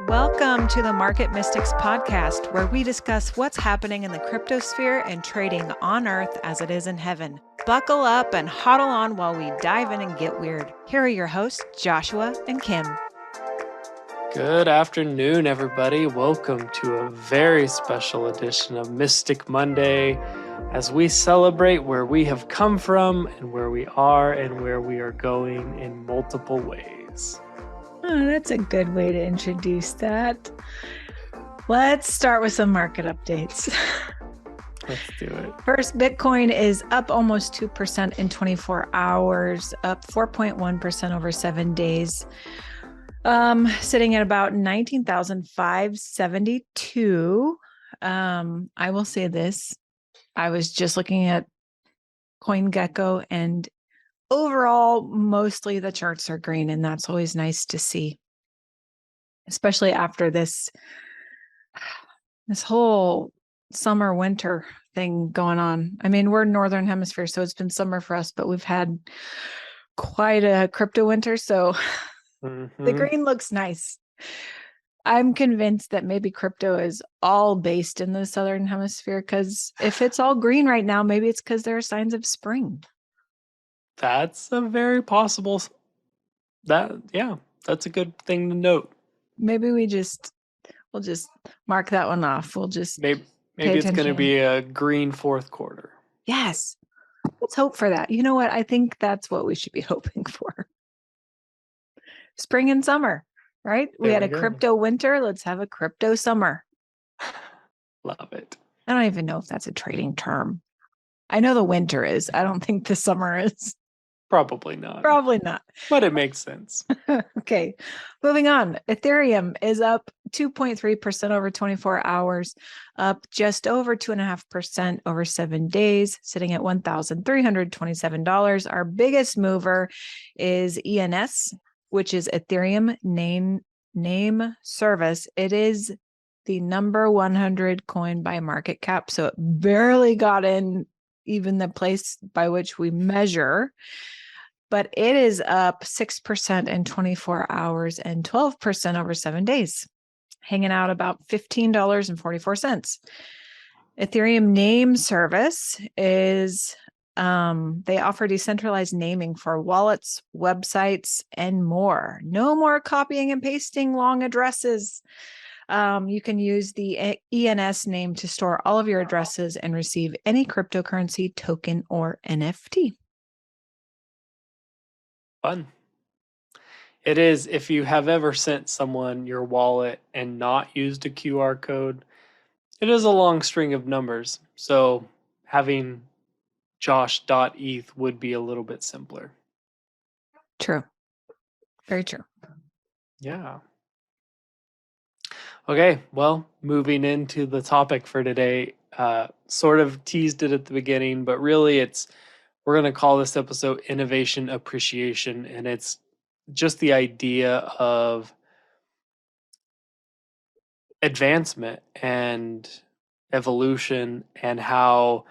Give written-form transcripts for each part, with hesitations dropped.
Welcome to the Market Mystics podcast, where we discuss what's happening in the cryptosphere and trading on Earth as it is in heaven. Buckle up and huddle on while we dive in and get weird. Here are your hosts, Joshua and Kim. Good afternoon, everybody. Welcome to a very special edition of Mystic Monday as we celebrate where we have come from and where we are and where we are going in multiple ways. Oh, that's a good way to introduce that. Let's start with some market updates. Let's do it. First, Bitcoin is up almost 2% in 24 hours, up 4.1% over 7 days. Sitting at about 19,572. I will say this. I was just looking at CoinGecko, and overall, mostly the charts are green, and that's always nice to see, especially after this whole summer winter thing going on. I mean, we're Northern Hemisphere, so it's been summer for us, but we've had quite a crypto winter, so the green looks nice. I'm convinced that maybe crypto is all based in the Southern Hemisphere, because if it's all green right now, maybe it's because there are signs of spring. That's a very possible. That's a good thing to note. Maybe we'll just mark that one off. We'll just maybe it's going to be a green fourth quarter. Yes. Let's hope for that. You know what? I think that's what we should be hoping for. Spring and summer, right? We had a crypto winter. Let's have a crypto summer. Love it. I don't even know if that's a trading term. I know the winter is. I don't think the summer is. Probably not. But it makes sense. Okay. Moving on. Ethereum is up 2.3% over 24 hours, up just over 2.5% over 7 days, sitting at $1,327. Our biggest mover is ENS, which is Ethereum name service. It is the number 100 coin by market cap. So it barely got in even the place by which we measure, but it is up 6% in 24 hours and 12% over 7 days, hanging out about $15.44. Ethereum name service is, they offer decentralized naming for wallets, websites, and more. No more copying and pasting long addresses. You can use the ENS name to store all of your addresses and receive any cryptocurrency, token, or NFT. Fun. It is. If you have ever sent someone your wallet and not used a QR code, it is a long string of numbers. So having Josh.eth would be a little bit simpler. True. Very true. Yeah. Okay, well, moving into the topic for today, sort of teased it at the beginning, but really we're going to call this episode Innovation Appreciation, and it's just the idea of advancement and evolution, and how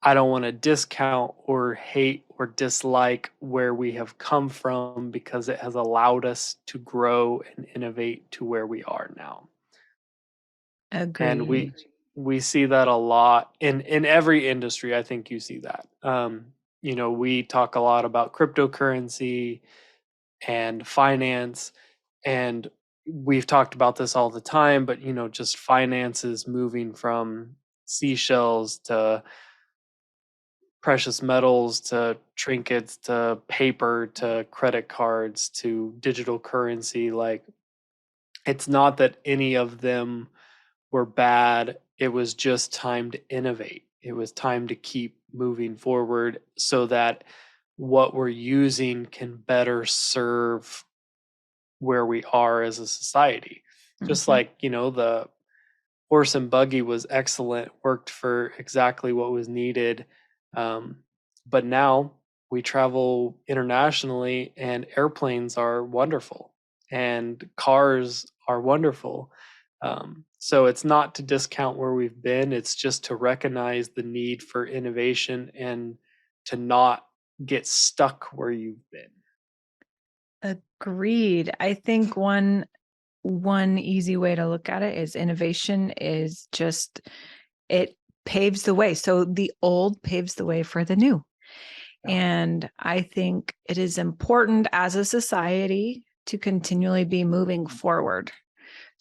I don't want to discount or hate or dislike where we have come from, because it has allowed us to grow and innovate to where we are now. Agreed. And we see that a lot in every industry. I think you see that. We talk a lot about cryptocurrency and finance, and we've talked about this all the time, but just finances moving from seashells to precious metals to trinkets to paper to credit cards to digital currency. Like, it's not that any of them were bad. It was just time to innovate. It was time to keep moving forward so that what we're using can better serve where we are as a society. Just like, the horse and buggy was excellent, worked for exactly what was needed. But now we travel internationally, and airplanes are wonderful and cars are wonderful. So it's not to discount where we've been. It's just to recognize the need for innovation and to not get stuck where you've been. Agreed. I think one one easy way to look at it is innovation is just, it paves the way. So the old paves the way for the new. Yeah. And I think it is important as a society to continually be moving forward.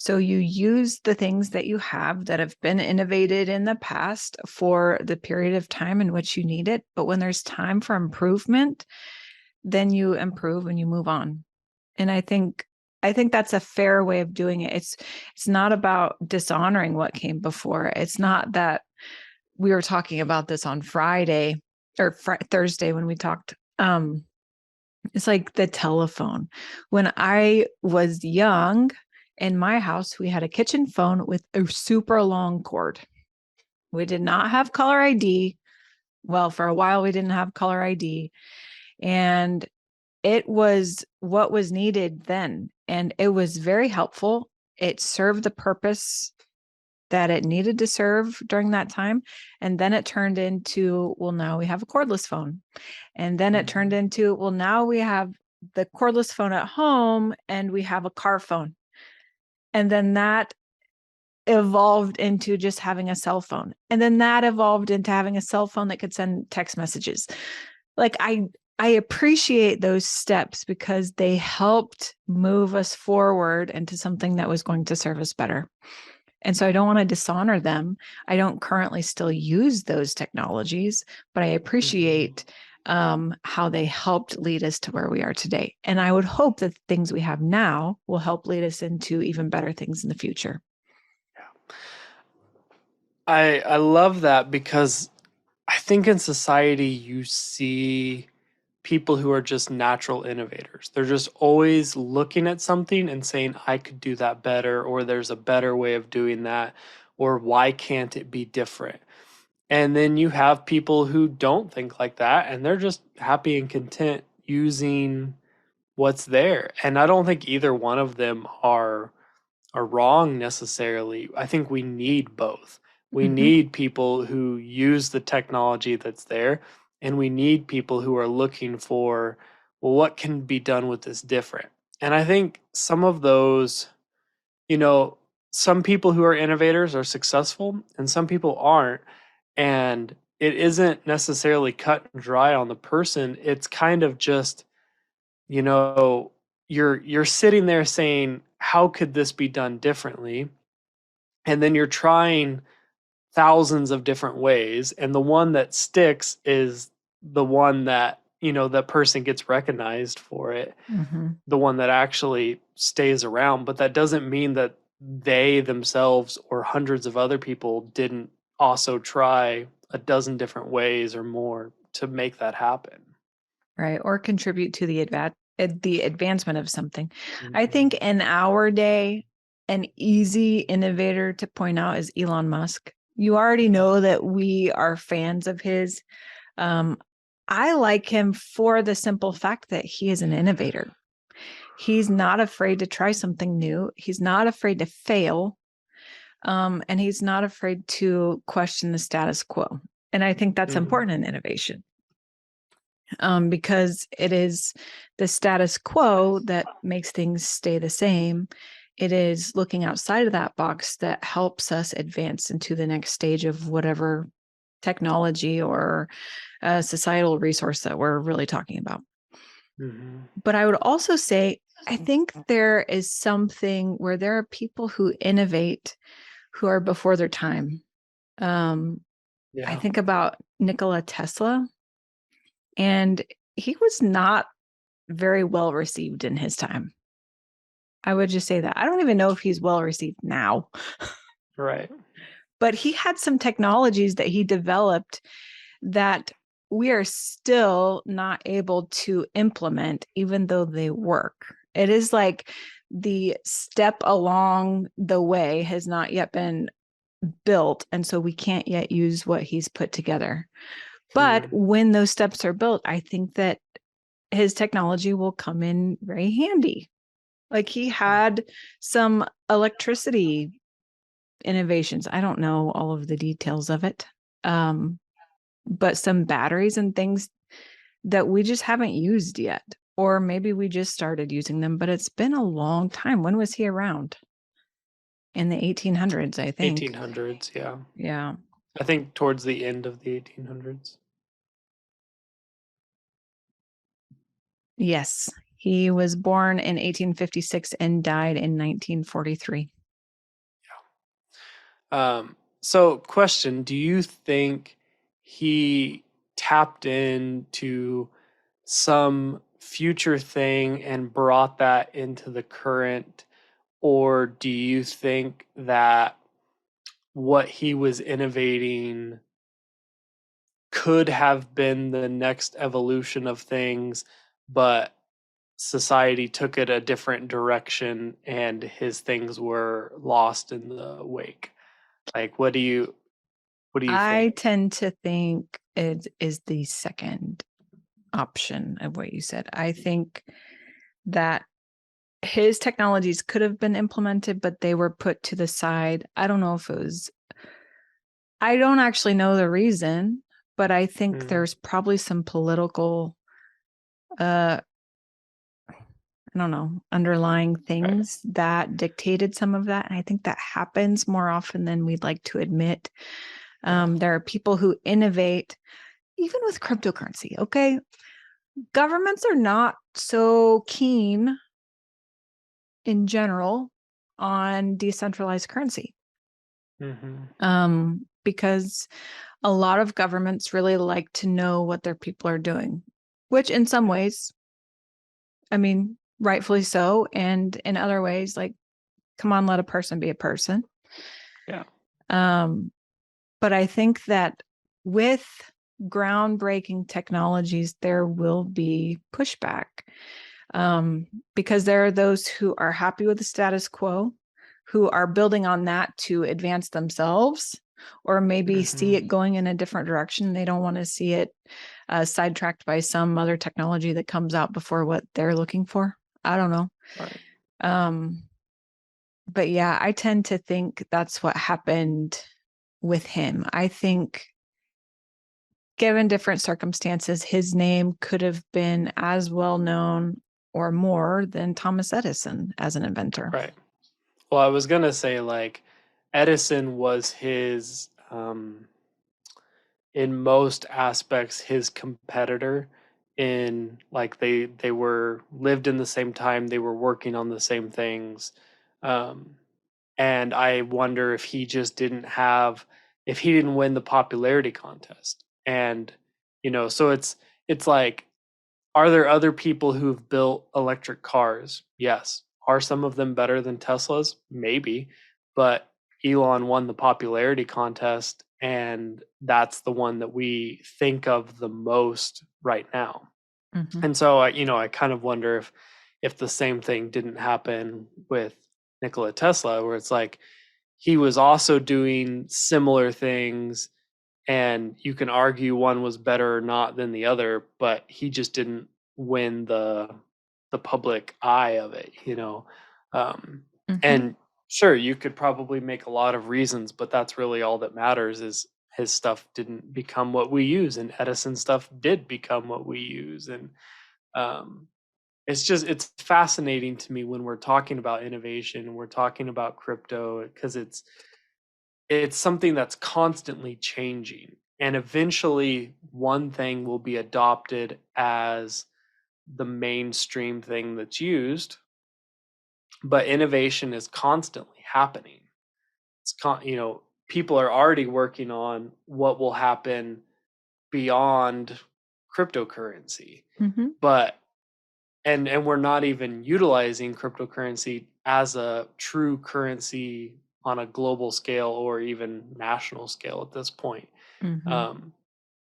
So you use the things that you have that have been innovated in the past for the period of time in which you need it. But when there's time for improvement, then you improve and you move on. And I think that's a fair way of doing it. It's not about dishonoring what came before. It's not that we were talking about this on Friday or Thursday when we talked. It's like the telephone. When I was young, in my house, we had a kitchen phone with a super long cord. We did not have caller ID. Well, for a while, we didn't have caller ID. And it was what was needed then. And it was very helpful. It served the purpose that it needed to serve during that time. And then it turned into, well, now we have a cordless phone. And then it turned into, well, now we have the cordless phone at home and we have a car phone. And then that evolved into just having a cell phone. And then that evolved into having a cell phone that could send text messages. Like I appreciate those steps because they helped move us forward into something that was going to serve us better. And so I don't want to dishonor them. I don't currently still use those technologies, but I appreciate how they helped lead us to where we are today. And I would hope that the things we have now will help lead us into even better things in the future. I love that because I think in society you see people who are just natural innovators. They're just always looking at something and saying, I could do that better, or there's a better way of doing that, or why can't it be different? And then you have people who don't think like that and they're just happy and content using what's there. And I don't think either one of them are wrong necessarily. I think we need both. We need people who use the technology that's there, and we need people who are looking for, well, what can be done with this different? And I think some of those, you know, some people who are innovators are successful and some people aren't. And it isn't necessarily cut and dry on the person. It's kind of just, you know, you're sitting there saying, how could this be done differently? And then you're trying thousands of different ways, and the one that sticks is the one that, you know, that person gets recognized for it, the one that actually stays around. But that doesn't mean that they themselves or hundreds of other people didn't also try a dozen different ways or more to make that happen. Right. Or contribute to the advancement of something. I think in our day, an easy innovator to point out is Elon Musk. You already know that we are fans of his. I like him for the simple fact that he is an innovator. He's not afraid to try something new. He's not afraid to fail. And he's not afraid to question the status quo. And I think that's important in innovation. Because it is the status quo that makes things stay the same. It is looking outside of that box that helps us advance into the next stage of whatever technology or societal resource that we're really talking about. But I would also say, I think there is something where there are people who innovate who are before their time. I think about Nikola Tesla. And he was not very well received in his time. I would just say that. I don't even know if he's well received now. Right. But he had some technologies that he developed that we are still not able to implement, even though they work. It is like the step along the way has not yet been built. And so we can't yet use what he's put together. But when those steps are built, I think that his technology will come in very handy. Like he had some electricity innovations. I don't know all of the details of it, but some batteries and things that we just haven't used yet. or maybe we just started using them, but it's been a long time. When was he around? In the 1800s, I think. 1800s, yeah. Yeah. I think towards the end of the 1800s. Yes. He was born in 1856 and died in 1943. So question, do you think he tapped into some future thing and brought that into the current, or do you think that what he was innovating could have been the next evolution of things, but society took it a different direction and his things were lost in the wake? Like, what do you I think? tend to think it is the second option of what you said. I think that his technologies could have been implemented, but they were put to the side. I don't know if it was, I don't actually know the reason, but I think Mm, there's probably some political, I don't know, underlying right. things that dictated some of that. And I think that happens more often than we'd like to admit. Yeah. There are people who innovate, even with cryptocurrency. Okay. Governments are not so keen in general on decentralized currency, because a lot of governments really like to know what their people are doing, which in some ways, I mean, rightfully so. And in other ways, like, come on, let a person be a person. Yeah. Um, but I think that with groundbreaking technologies, there will be pushback, because there are those who are happy with the status quo, who are building on that to advance themselves, or maybe see it going in a different direction. They don't want to see it sidetracked by some other technology that comes out before what they're looking for. I don't know. Right. Um, but yeah, I tend to think that's what happened with him. I think given different circumstances, his name could have been as well known or more than Thomas Edison as an inventor. Right. Well, I was gonna say, like, Edison was his in most aspects his competitor, in like they were lived in the same time, they were working on the same things. Um and I wonder if he just didn't have, if he didn't win the popularity contest. And so it's like, are there other people who've built electric cars? Yes. Are some of them better than Teslas? Maybe. But Elon won the popularity contest, and that's the one that we think of the most right now. Mm-hmm. And so I kind of wonder if the same thing didn't happen with Nikola Tesla, where it's like he was also doing similar things, and you can argue one was better or not than the other, but he just didn't win the public eye of it. Um, Mm-hmm. and sure, you could probably make a lot of reasons, but that's really all that matters, is his stuff didn't become what we use, and Edison stuff did become what we use. And um, it's fascinating to me when we're talking about innovation, we're talking about crypto, because it's something that's constantly changing, and eventually one thing will be adopted as the mainstream thing that's used, but innovation is constantly happening. People are already working on what will happen beyond cryptocurrency, Mm-hmm. but and we're not even utilizing cryptocurrency as a true currency on a global scale or even national scale at this point. Mm-hmm. um,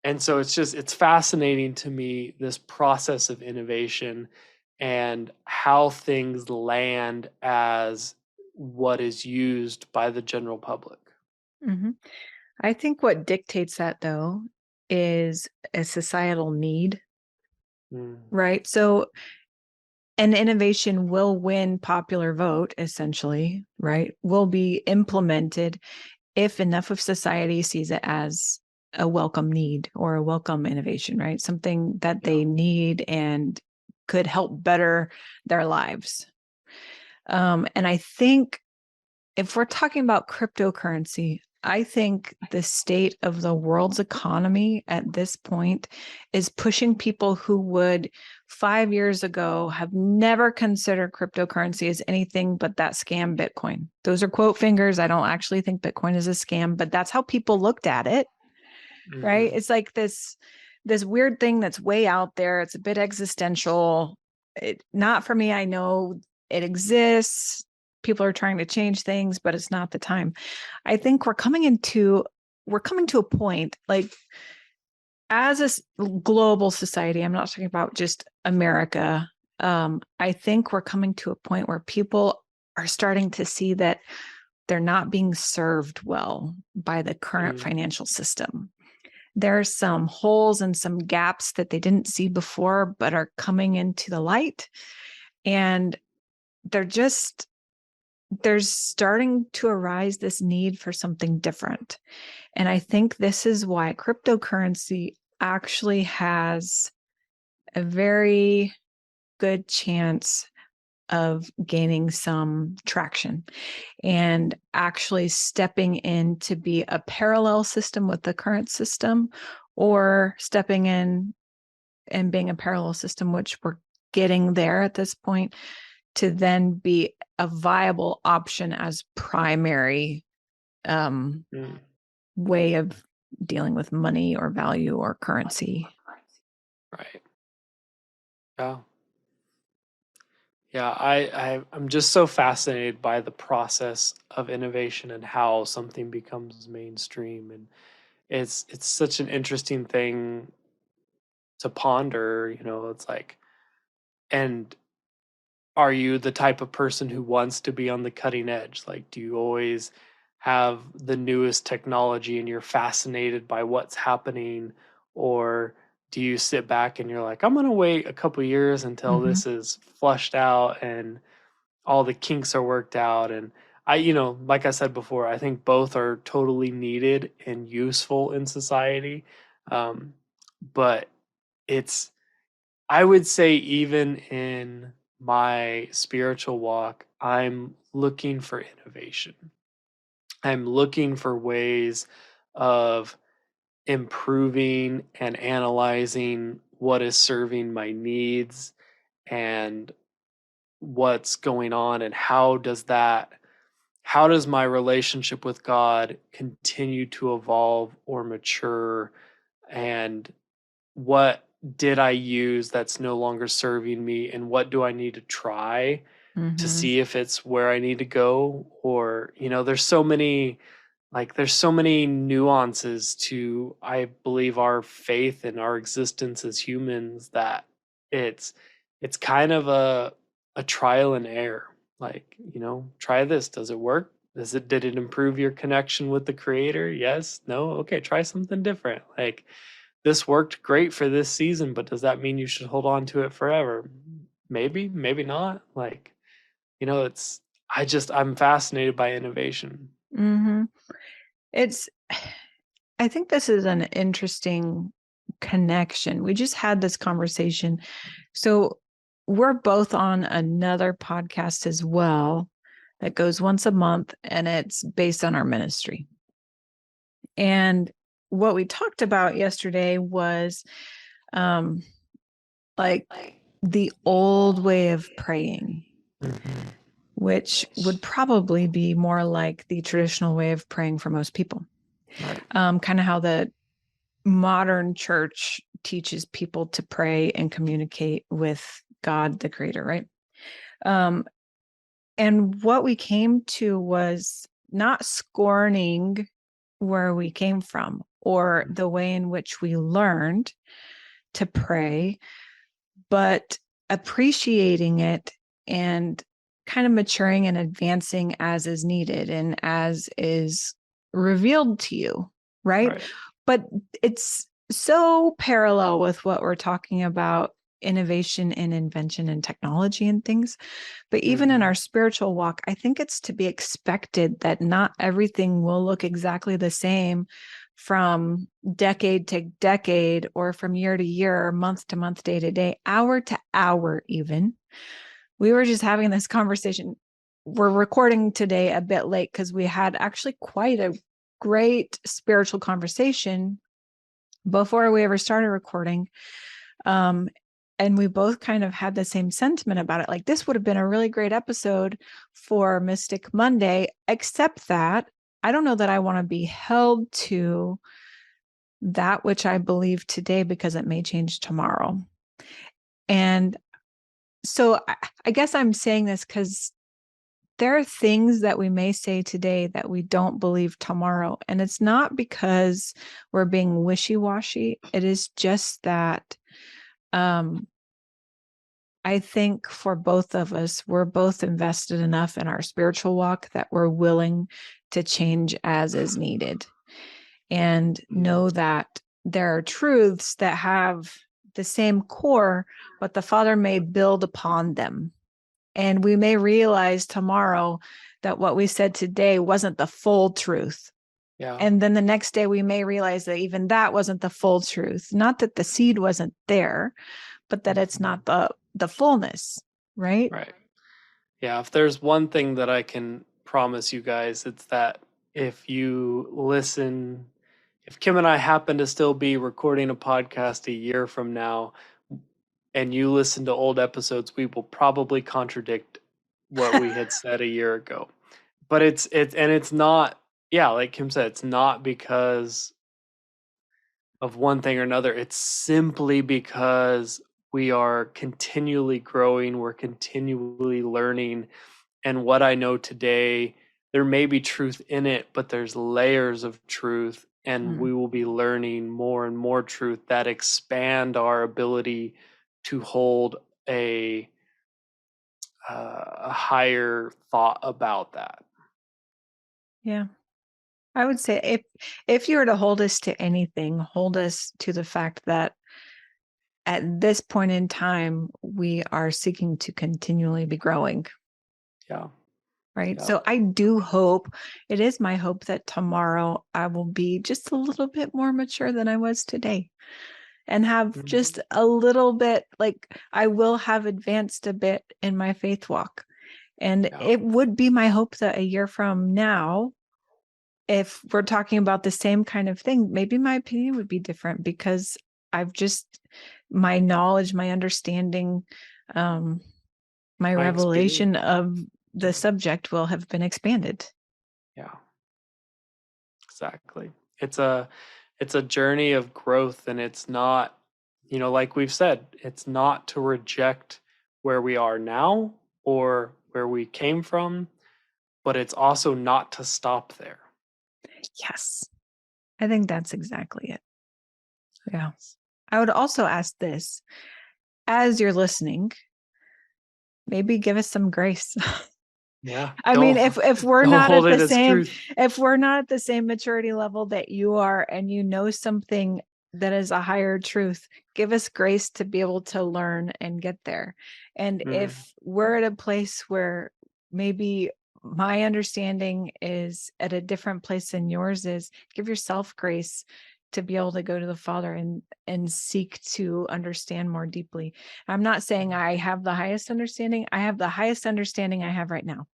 and so it's fascinating to me, this process of innovation and how things land as what is used by the general public. Mm-hmm. I think what dictates that, though, is a societal need, Mm, right? So an innovation will win popular vote, essentially, right? Will be implemented if enough of society sees it as a welcome need or a welcome innovation, right? Something that yeah. they need and could help better their lives. And I think if we're talking about cryptocurrency, I think the state of the world's economy at this point is pushing people who would 5 years ago have never considered cryptocurrency as anything but that scam Bitcoin. Those are quote fingers. I don't actually think Bitcoin is a scam, but that's how people looked at it, right? It's like this weird thing that's way out there. It's a bit existential. Not for me. I know it exists. People are trying to change things, but it's not the time. I think we're coming to a point, like, as a global society, I'm not talking about just America. I think we're coming to a point where people are starting to see that they're not being served well by the current financial system. There's some holes and some gaps that they didn't see before, but are coming into the light. And there's starting to arise this need for something different. And I think this is why cryptocurrency actually has a very good chance of gaining some traction and actually stepping in to be a parallel system with the current system, or stepping in and being a parallel system, which we're getting there at this point, to then be a viable option as primary way of dealing with money or value or currency. Right. Yeah. Yeah, I'm just so fascinated by the process of innovation and how something becomes mainstream, and it's such an interesting thing to ponder, it's like, and are you the type of person who wants to be on the cutting edge? Like, do you always have the newest technology and you're fascinated by what's happening? Or do you sit back and you're like, I'm going to wait a couple years until Mhm. this is flushed out and all the kinks are worked out? And like I said before, I think both are totally needed and useful in society. But it's, I would say, even in my spiritual walk, I'm looking for innovation. I'm looking for ways of improving and analyzing what is serving my needs and what's going on, and how does my relationship with God continue to evolve or mature, and what did I use that's no longer serving me, and what do I need to try to Mhm. see if it's where I need to go? Or, there's so many nuances to, I believe, our faith and our existence as humans, that it's it's kind of a trial and error. Like, try this. Does it work? Did it improve your connection with the creator? Yes, no, okay, try something different. Like, this worked great for this season, but does that mean you should hold on to it forever? Maybe, maybe not. Like, I'm fascinated by innovation. Mhm. It's I think this is an interesting connection. We just had this conversation. So we're both on another podcast as well that goes once a month, and it's based on our ministry. And what we talked about yesterday was like the old way of praying, which would probably be more like the traditional way of praying for most people. Right. Kind of how the modern church teaches people to pray and communicate with God, the creator, right? And what we came to was not scorning where we came from or the way in which we learned to pray, but appreciating it and kind of maturing and advancing as is needed and as is revealed to you, right? But it's so parallel with what we're talking about, innovation and invention and technology and things. But even in our spiritual walk, I think it's to be expected that not everything will look exactly the same from decade to decade, or from year to year, month to month, day to day, hour to hour, even. We were just having this conversation. We're recording today a bit late because we had actually quite a great spiritual conversation before we ever started recording. And we both kind of had the same sentiment about it. Like, this would have been a really great episode for Mystic Monday, except that I don't know that I want to be held to that which I believe today, because it may change tomorrow. And so I guess I'm saying this because there are things that we may say today that we don't believe tomorrow. And it's not because we're being wishy-washy. It is just that I think for both of us, we're both invested enough in our spiritual walk that we're willing to change as is needed, and know that there are truths that have the same core, but the Father may build upon them. And we may realize tomorrow that what we said today wasn't the full truth. Yeah. And then the next day we may realize that even that wasn't the full truth. Not that the seed wasn't there, but that it's not the fullness, right? Right. Yeah. If there's one thing that I can promise you guys, it's that if you listen, if Kim and I happen to still be recording a podcast a year from now, and you listen to old episodes, we will probably contradict what we had said a year ago. But it's not, yeah, like Kim said, it's not because of one thing or another. It's simply because we are continually growing, we're continually learning. And what I know today, there may be truth in it, but there's layers of truth, and we will be learning more and more truth that expand our ability to hold a higher thought about that. Yeah. I would say if you were to hold us to anything, hold us to the fact that at this point in time, we are seeking to continually be growing. Yeah. Right. Yeah. So I do hope, it is my hope that tomorrow I will be just a little bit more mature than I was today, and have just a little bit, like, I will have advanced a bit in my faith walk. And it would be my hope that a year from now, if we're talking about the same kind of thing, maybe my opinion would be different, because I've just, my knowledge, my understanding, my revelation of the subject will have been expanded. Yeah. Exactly. It's a journey of growth, and it's not, like we've said, it's not to reject where we are now or where we came from, but it's also not to stop there. Yes. I think that's exactly it. Yeah. I would also ask this, as you're listening, maybe give us some grace. Yeah. I mean, if we're not at the same, truth. if we're not at the same maturity level that you are, and you know something that is a higher truth, give us grace to be able to learn and get there. And if we're at a place where maybe my understanding is at a different place than yours is, give yourself grace to be able to go to the Father and seek to understand more deeply. I'm not saying I have the highest understanding. I have the highest understanding I have right now.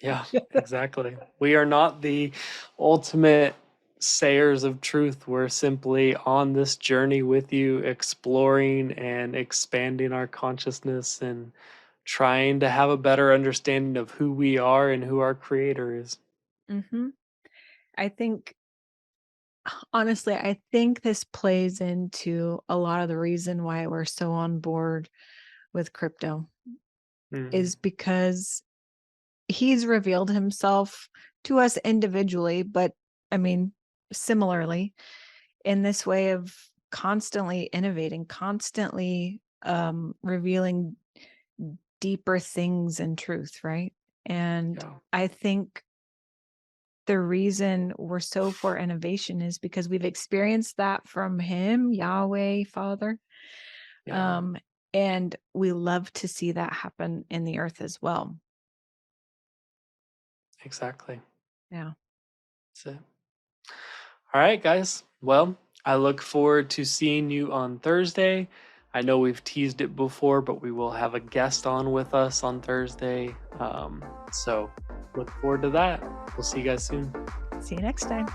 Yeah, exactly. We are not the ultimate sayers of truth. We're simply on this journey with you, exploring and expanding our consciousness and trying to have a better understanding of who we are and who our creator is. I think, honestly, I think this plays into a lot of the reason why we're so on board with crypto, is because he's revealed himself to us individually, but I mean, similarly, in this way of constantly innovating, constantly revealing deeper things and truth, right? And I think the reason we're so for innovation is because we've experienced that from him, Yahweh, Father. And we love to see that happen in the earth as well. Exactly. Yeah. That's it. All right, guys. Well, I look forward to seeing you on Thursday. I know we've teased it before, but we will have a guest on with us on Thursday. So look forward to that. We'll see you guys soon. See you next time.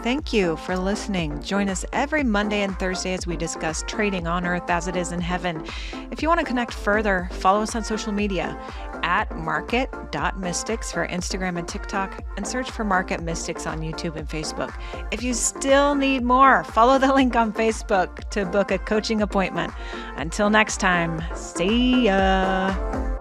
Thank you for listening. Join us every Monday and Thursday as we discuss trading on earth as it is in heaven. If you want to connect further, follow us on social media at market.mystics for Instagram and TikTok, and search for Market Mystics on YouTube and Facebook. If you still need more, follow the link on Facebook to book a coaching appointment. Until next time, see ya.